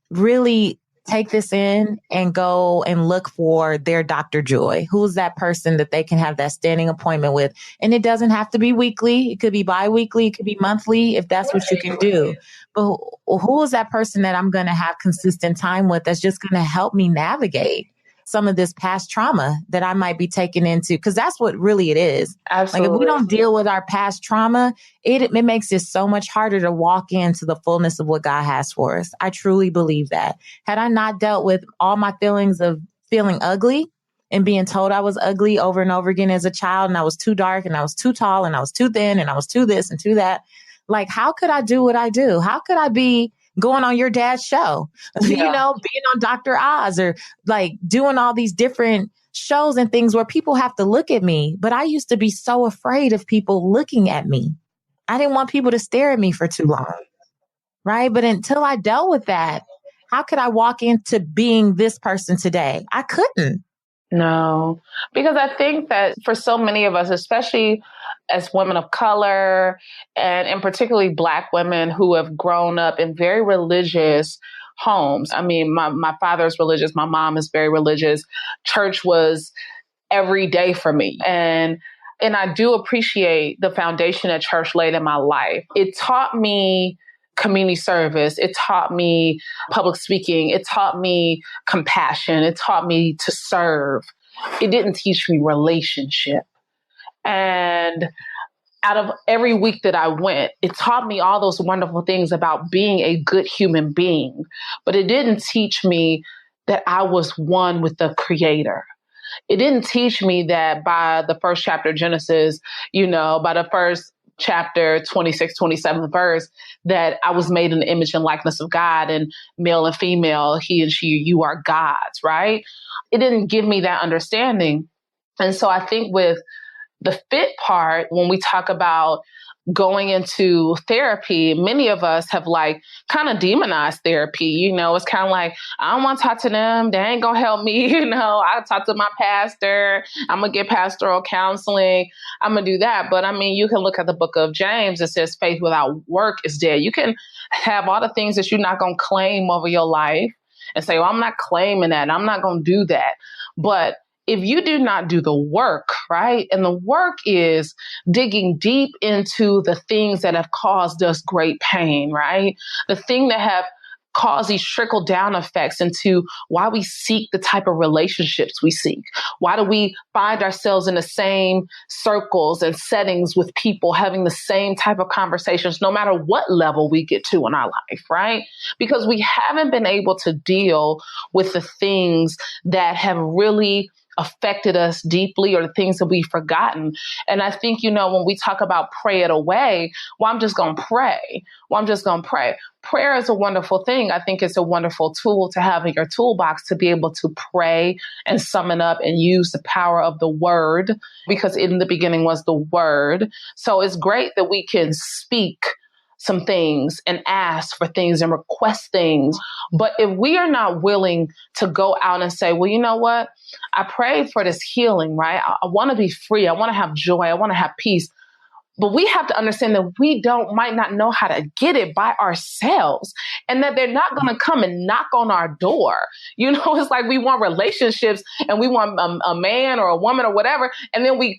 really take this in and go and look for their Dr. Joy. Who's that person that they can have that standing appointment with? And it doesn't have to be weekly. It could be bi-weekly. It could be monthly, if that's what you can do. But who is that person that I'm going to have consistent time with that's just going to help me navigate some of this past trauma that I might be taking into? Because that's what really it is. Absolutely. Like, if we don't deal with our past trauma, it makes it so much harder to walk into the fullness of what God has for us. I truly believe that. Had I not dealt with all my feelings of feeling ugly and being told I was ugly over and over again as a child, and I was too dark and I was too tall and I was too thin and I was too this and too that, like, how could I do what I do? How could I be going on your dad's show, being on Dr. Oz, or like doing all these different shows and things where people have to look at me? But I used to be so afraid of people looking at me. I didn't want people to stare at me for too long. Right. But until I dealt with that, how could I walk into being this person today? I couldn't. No, because I think that for so many of us, especially as women of color, and in particularly Black women who have grown up in very religious homes. I mean, my father's religious. My mom is very religious. Church was every day for me. And I do appreciate the foundation that church laid in my life. It taught me community service. It taught me public speaking. It taught me compassion. It taught me to serve. It didn't teach me relationship. And out of every week that I went, it taught me all those wonderful things about being a good human being. But it didn't teach me that I was one with the Creator. It didn't teach me that by the first chapter of Genesis, by the first chapter, 26, 27th verse, that I was made in the image and likeness of God, and male and female, he and she, you are gods, right? It didn't give me that understanding. And so I think with the fit part, when we talk about going into therapy, many of us have like kind of demonized therapy. You know, it's kind of like, I don't want to talk to them. They ain't going to help me. You know, I talk to my pastor. I'm going to get pastoral counseling. I'm going to do that. But I mean, you can look at the book of James. It says faith without work is dead. You can have all the things that you're not going to claim over your life and say, well, I'm not claiming that. I'm not going to do that. But if you do not do the work, right? And the work is digging deep into the things that have caused us great pain, right? The thing that have caused these trickle down effects into why we seek the type of relationships we seek. Why do we find ourselves in the same circles and settings with people having the same type of conversations, no matter what level we get to in our life, right? Because we haven't been able to deal with the things that have really affected us deeply, or the things that we've forgotten. And I think, you know, when we talk about pray it away, well, I'm just going to pray. Well, I'm just going to pray. Prayer is a wonderful thing. I think it's a wonderful tool to have in your toolbox to be able to pray and summon up and use the power of the word, because in the beginning was the word. So it's great that we can speak some things and ask for things and request things. But if we are not willing to go out and say, well, you know what? I prayed for this healing, right? I want to be free. I want to have joy. I want to have peace. But we have to understand that we might not know how to get it by ourselves, and that they're not going to come and knock on our door. You know, it's like we want relationships and we want a man or a woman or whatever. And then he's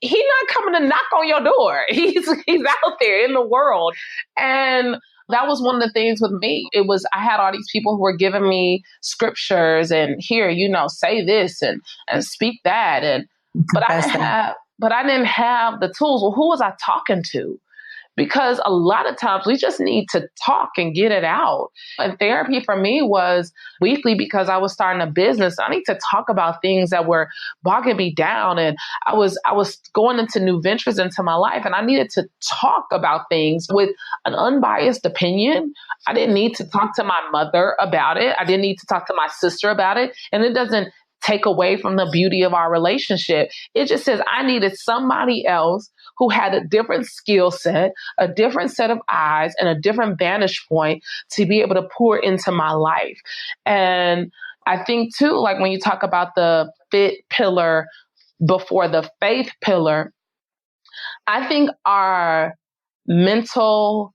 not coming to knock on your door. He's out there in the world. And that was one of the things with me. I had all these people who were giving me scriptures and here, you know, say this and speak that. But I didn't have the tools. Well, who was I talking to? Because a lot of times we just need to talk and get it out. And therapy for me was weekly because I was starting a business. I need to talk about things that were bogging me down. And I was going into new ventures into my life, and I needed to talk about things with an unbiased opinion. I didn't need to talk to my mother about it. I didn't need to talk to my sister about it. And it doesn't take away from the beauty of our relationship. It just says I needed somebody else who had a different skill set, a different set of eyes, and a different vantage point to be able to pour into my life. And I think too, like when you talk about the fit pillar before the faith pillar, I think our mental,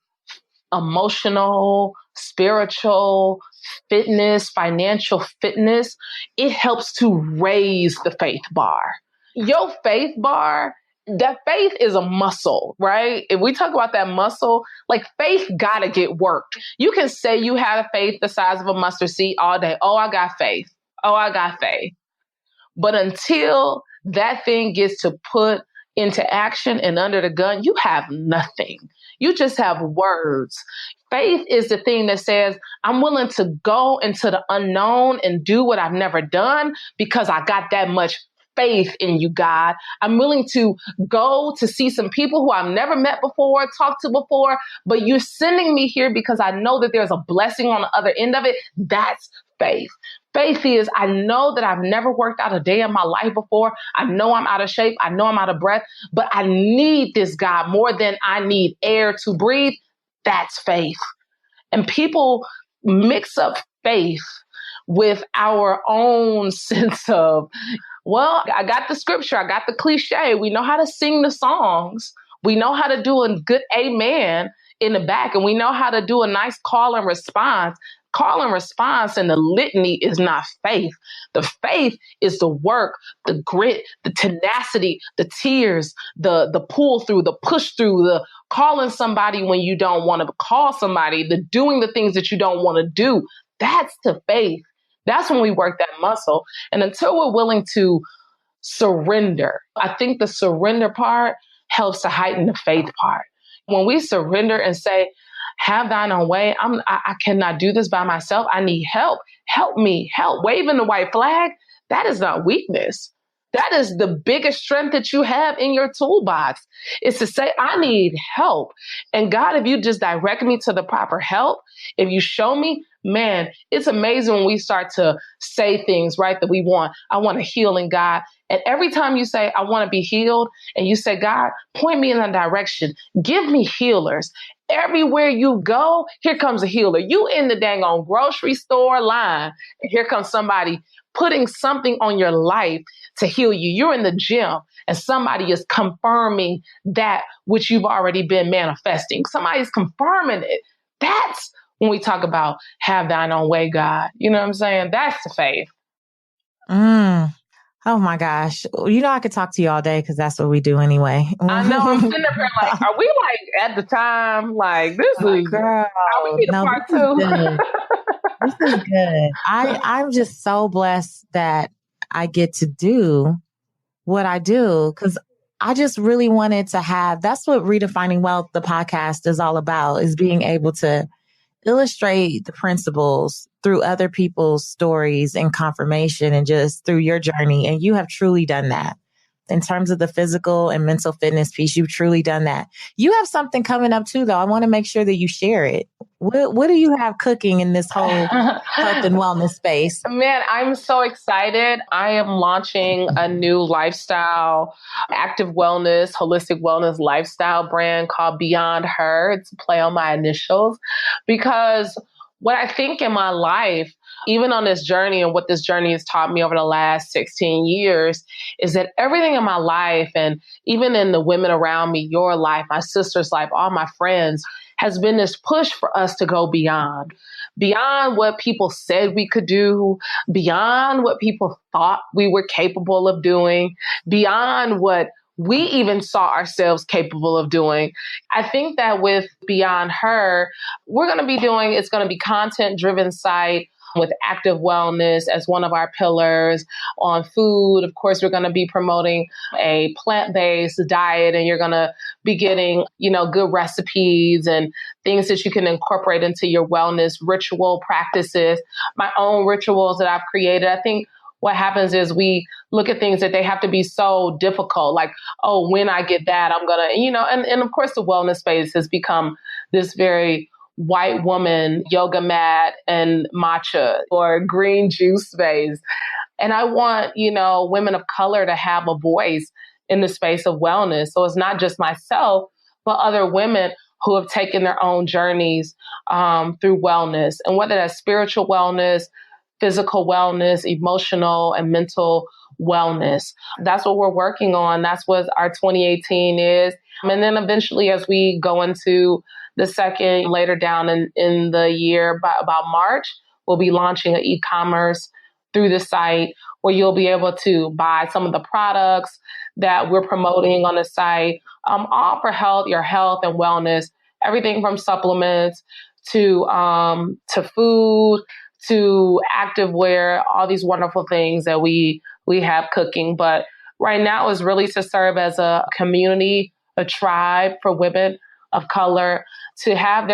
emotional, spiritual fitness, financial fitness, it helps to raise the faith bar. Your faith bar, that faith is a muscle, right? If we talk about that muscle, like faith gotta get worked. You can say you have a faith the size of a mustard seed all day. Oh, I got faith. Oh, I got faith. But until that thing gets to put into action and under the gun, you have nothing. You just have words. Faith is the thing that says, I'm willing to go into the unknown and do what I've never done because I got that much faith in you, God. I'm willing to go to see some people who I've never met before, talked to before, but you're sending me here because I know that there's a blessing on the other end of it. That's faith. Faith is, I know that I've never worked out a day in my life before. I know I'm out of shape. I know I'm out of breath, but I need this, God, more than I need air to breathe. That's faith. And people mix up faith with our own sense of, well, I got the scripture, I got the cliche. We know how to sing the songs. We know how to do a good amen in the back, and we know how to do a nice call and response. Call and response and the litany is not faith. The faith is the work, the grit, the tenacity, the tears, the pull through, the push through, the calling somebody when you don't want to call somebody, the doing the things that you don't want to do. That's the faith. That's when we work that muscle. And until we're willing to surrender, I think the surrender part helps to heighten the faith part. When we surrender and say, have thine own way, I cannot do this by myself. I need help. Help me. Help. Waving the white flag, that is not weakness. That is the biggest strength that you have in your toolbox, is to say, I need help. And God, if you just direct me to the proper help, if you show me, man, it's amazing when we start to say things, right, that we want. I want a healing, God. And every time you say, I want to be healed, and you say, God, point me in that direction, give me healers. Everywhere you go, here comes a healer. You in the dang on grocery store line, and here comes somebody putting something on your life to heal you. You're in the gym and somebody is confirming that which you've already been manifesting. Somebody's confirming it. That's when we talk about have thine own way, God. You know what I'm saying? That's the faith. Oh my gosh. You know, I could talk to you all day because that's what we do anyway. I know. I'm sitting up here like, are we like at the time? Like, this is, girl, are we in no, part two? This is good. I'm just so blessed that I get to do what I do, because I just really wanted to have, that's what Redefining Wealth, the podcast, is all about, is being able to illustrate the principles through other people's stories and confirmation and just through your journey. And you have truly done that. In terms of the physical and mental fitness piece, you've truly done that. You have something coming up too, though. I want to make sure that you share it. What do you have cooking in this whole health and wellness space? Man, I'm so excited. I am launching a new lifestyle, active wellness, holistic wellness lifestyle brand called Beyond Her. It's a play on my initials, because what I think in my life, even on this journey and what this journey has taught me over the last 16 years, is that everything in my life, and even in the women around me, your life, my sister's life, all my friends, has been this push for us to go beyond what people said we could do, beyond what people thought we were capable of doing, beyond what we even saw ourselves capable of doing. I think that with Beyond Her, it's going to be content-driven site with active wellness as one of our pillars. On food, of course, we're going to be promoting a plant-based diet, and you're going to be getting, good recipes and things that you can incorporate into your wellness ritual practices. My own rituals that I've created. I think what happens is we look at things that they have to be so difficult, like, oh, when I get that, I'm going to, and of course the wellness space has become this very white woman yoga mat and matcha or green juice space. And I want, women of color to have a voice in the space of wellness. So it's not just myself, but other women who have taken their own journeys through wellness, and whether that's spiritual wellness, physical wellness, emotional and mental wellness. That's what we're working on. That's what our 2018 is. And then eventually, as we go into the second, later down in the year, by about March, we'll be launching an e-commerce through the site where you'll be able to buy some of the products that we're promoting on the site, all for your health and wellness, everything from supplements to food, to activewear, all these wonderful things that we have cooking. But right now is really to serve as a community, a tribe for women of color to have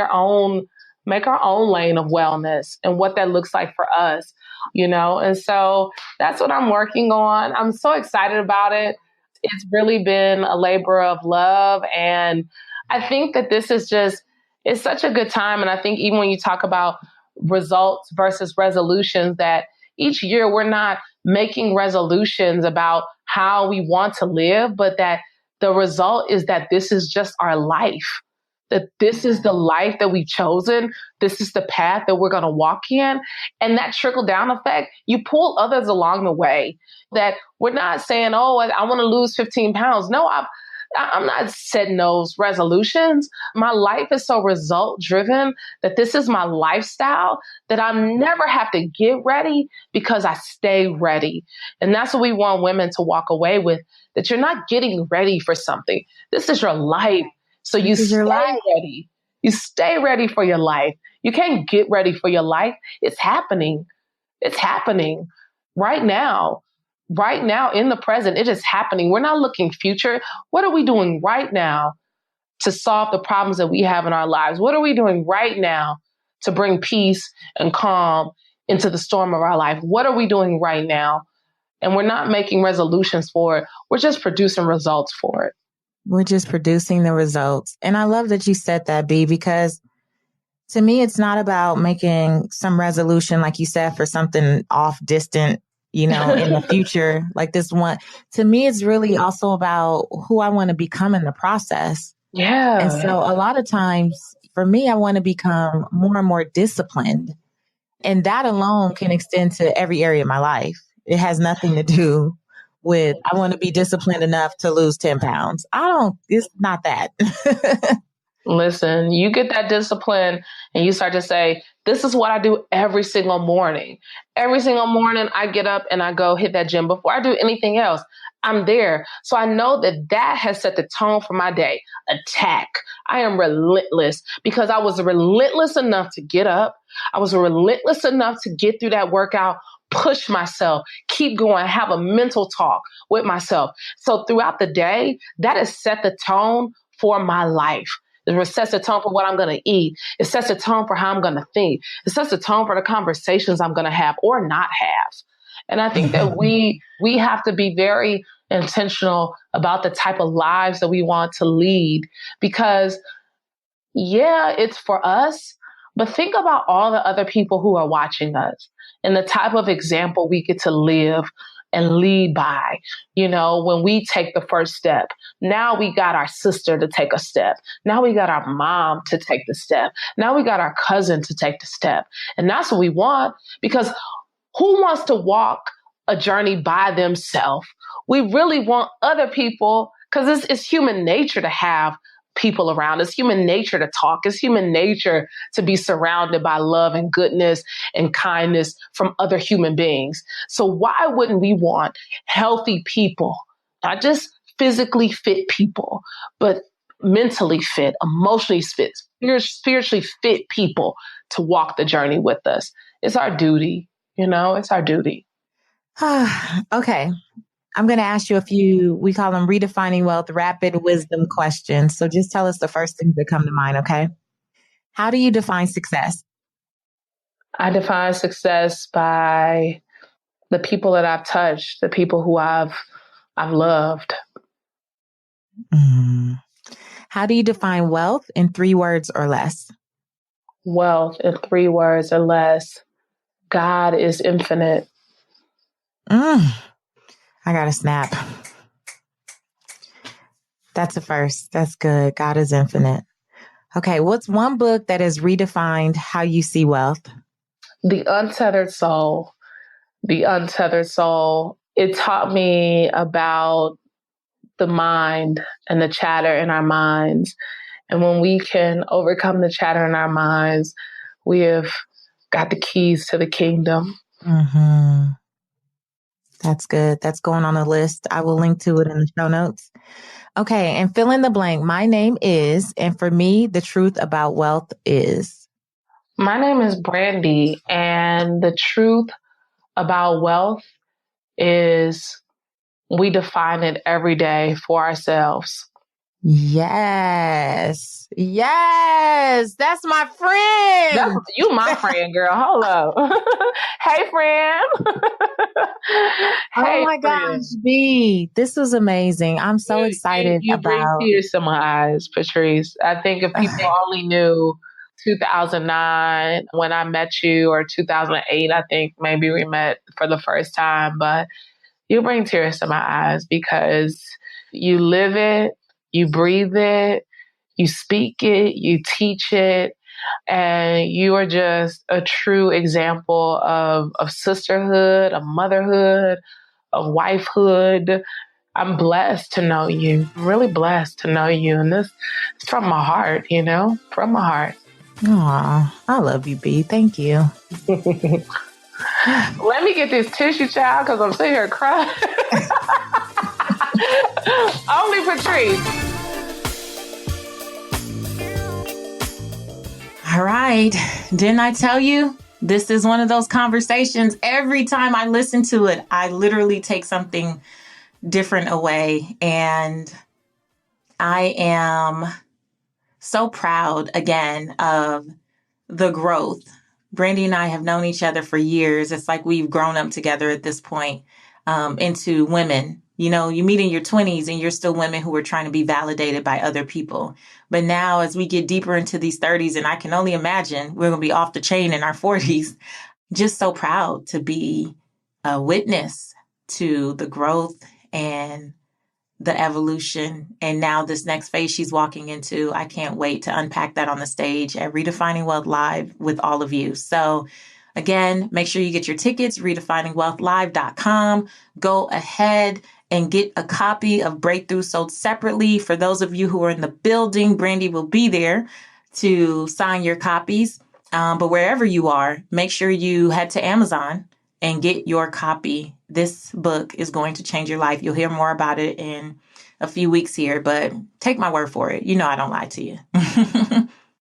make our own lane of wellness and what that looks like for us, And so that's what I'm working on. I'm so excited about it. It's really been a labor of love. And I think that it's such a good time. And I think even when you talk about results versus resolutions, that each year we're not making resolutions about how we want to live, but that the result is that this is just our life, that this is the life that we've chosen. This is the path that we're going to walk in. And that trickle down effect, you pull others along the way. That we're not saying, oh, I want to lose 15 pounds. No, I'm not setting those resolutions. My life is so result driven that this is my lifestyle, that I never have to get ready because I stay ready. And that's what we want women to walk away with, that you're not getting ready for something. This is your life. So you stay ready. You stay ready for your life. You can't get ready for your life. It's happening. It's happening right now. Right now in the present, it is happening. We're not looking future. What are we doing right now to solve the problems that we have in our lives? What are we doing right now to bring peace and calm into the storm of our life? What are we doing right now? And we're not making resolutions for it. We're just producing results for it. We're just producing the results. And I love that you said that, B, because to me, it's not about making some resolution, like you said, for something off distant, in the future, like this one. To me, it's really also about who I want to become in the process. Yeah. And so a lot of times for me, I want to become more and more disciplined. And that alone can extend to every area of my life. It has nothing to do with, I want to be disciplined enough to lose 10 pounds. It's not that. Listen, you get that discipline and you start to say, this is what I do every single morning. Every single morning I get up and I go hit that gym before I do anything else. I'm there. So I know that has set the tone for my day. Attack. I am relentless because I was relentless enough to get up. I was relentless enough to get through that workout, push myself, keep going, have a mental talk with myself. So throughout the day, that has set the tone for my life. It sets the tone for what I'm going to eat. It sets the tone for how I'm going to think. It sets the tone for the conversations I'm going to have or not have. And I think that we have to be very intentional about the type of lives that we want to lead because, yeah, it's for us, but think about all the other people who are watching us and the type of example we get to live and lead by. When we take the first step, now we got our sister to take a step. Now we got our mom to take the step. Now we got our cousin to take the step. And that's what we want because who wants to walk a journey by themselves? We really want other people because it's human nature to have people around. It's human nature to talk. It's human nature to be surrounded by love and goodness and kindness from other human beings. So why wouldn't we want healthy people, not just physically fit people, but mentally fit, emotionally fit, spiritually fit people to walk the journey with us? It's our duty. It's our duty. Okay. I'm going to ask you a few, we call them redefining wealth, rapid wisdom questions. So just tell us the first things that come to mind, okay? How do you define success? I define success by the people that I've touched, the people who I've loved. Mm. How do you define wealth in 3 words or less? Wealth in 3 words or less. God is infinite. I got to snap. That's a first. That's good. God is infinite. Okay. What's one book that has redefined how you see wealth? The Untethered Soul. The Untethered Soul. It taught me about the mind and the chatter in our minds. And when we can overcome the chatter in our minds, we have got the keys to the kingdom. Mm-hmm. That's good. That's going on the list. I will link to it in the show notes. Okay. And fill in the blank. My name is, and for me, the truth about wealth is. My name is Brandi, and the truth about wealth is we define it every day for ourselves. Yes. Yes. That's my friend. You my friend, girl. Hold up. Hey, friend. Oh my gosh, B. This was amazing. I'm so excited you bring tears to my eyes, Patrice. I think if people only knew 2009 when I met you, or 2008, I think maybe we met for the first time, but you bring tears to my eyes because you live it, you breathe it, you speak it, you teach it, and you are just a true example of sisterhood, of motherhood, of wifehood. I'm blessed to know you. I'm really blessed to know you. And this is from my heart, from my heart. Aw, I love you, B. Thank you. Let me get this tissue, child, because I'm sitting here crying. Only Patrice. All right. Didn't I tell you? This is one of those conversations. Every time I listen to it, I literally take something different away. And I am so proud again of the growth. Brandi and I have known each other for years. It's like we've grown up together at this point. into women. You know, you meet in your 20s and you're still women who are trying to be validated by other people. But now as we get deeper into these 30s, and I can only imagine we're going to be off the chain in our 40s, just so proud to be a witness to the growth and the evolution. And now this next phase she's walking into, I can't wait to unpack that on the stage at Redefining Wealth Live with all of you. So again, make sure you get your tickets, redefiningwealthlive.com. Go ahead and get a copy of Breakthrough sold separately. For those of you who are in the building, Brandi will be there to sign your copies. But wherever you are, make sure you head to Amazon and get your copy. This book is going to change your life. You'll hear more about it in a few weeks here, but take my word for it. You know I don't lie to you.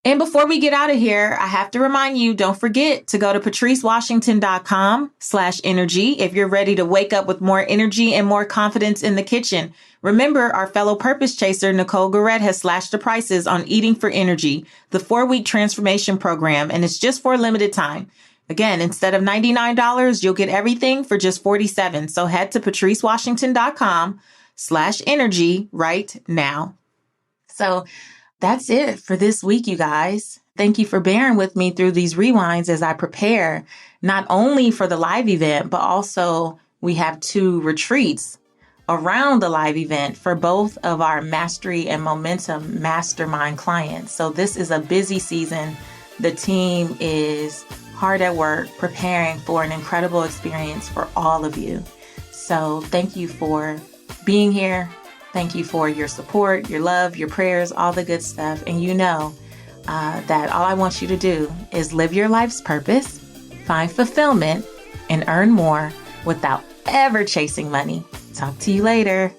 And before we get out of here, I have to remind you, don't forget to go to patricewashington.com/energy if you're ready to wake up with more energy and more confidence in the kitchen. Remember, our fellow purpose chaser, Nichole Guerrette, has slashed the prices on Eating for Energy, the 4-week transformation program, and it's just for a limited time. Again, instead of $99, you'll get everything for just $47. So head to patricewashington.com/energy right now. So that's it for this week, you guys. Thank you for bearing with me through these rewinds as I prepare not only for the live event, but also we have 2 retreats around the live event for both of our Mastery and Momentum Mastermind clients. So this is a busy season. The team is hard at work preparing for an incredible experience for all of you. So thank you for being here. Thank you for your support, your love, your prayers, all the good stuff. And you know that all I want you to do is live your life's purpose, find fulfillment, and earn more without ever chasing money. Talk to you later.